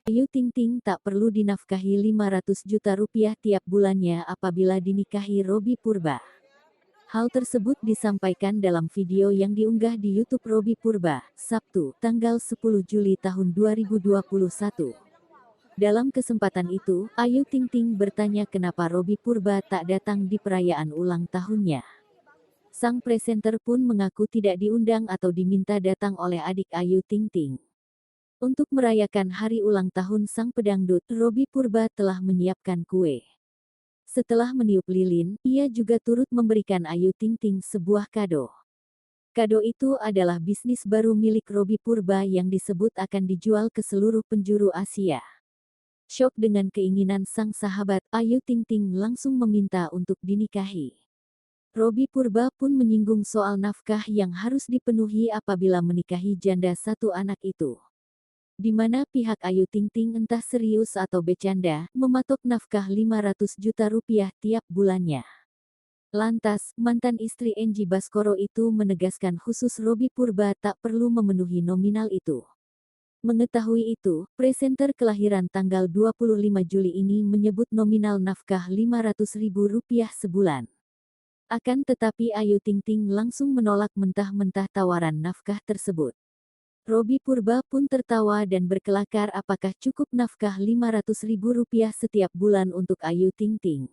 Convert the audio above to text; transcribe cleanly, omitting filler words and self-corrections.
Ayu Ting Ting tak perlu dinafkahi 500 juta rupiah tiap bulannya apabila dinikahi Robby Purba. Hal tersebut disampaikan dalam video yang diunggah di YouTube Robby Purba, Sabtu, tanggal 10 Juli tahun 2021. Dalam kesempatan itu, Ayu Ting Ting bertanya kenapa Robby Purba tak datang di perayaan ulang tahunnya. Sang presenter pun mengaku tidak diundang atau diminta datang oleh adik Ayu Ting Ting. Untuk merayakan hari ulang tahun sang pedangdut, Robby Purba telah menyiapkan kue. Setelah meniup lilin, ia juga turut memberikan Ayu Ting Ting sebuah kado. Kado itu adalah bisnis baru milik Robby Purba yang disebut akan dijual ke seluruh penjuru Asia. Syok dengan keinginan sang sahabat, Ayu Ting Ting langsung meminta untuk dinikahi. Robby Purba pun menyinggung soal nafkah yang harus dipenuhi apabila menikahi janda satu anak itu. Di mana pihak Ayu Ting Ting entah serius atau bercanda, mematok nafkah 500 juta rupiah tiap bulannya. Lantas, mantan istri Enji Baskoro itu menegaskan khusus Robby Purba tak perlu memenuhi nominal itu. Mengetahui itu, presenter kelahiran tanggal 25 Juli ini menyebut nominal nafkah Rp500.000 sebulan. Akan tetapi Ayu Ting Ting langsung menolak mentah-mentah tawaran nafkah tersebut. Robby Purba pun tertawa dan berkelakar apakah cukup nafkah Rp500.000 setiap bulan untuk Ayu Ting Ting.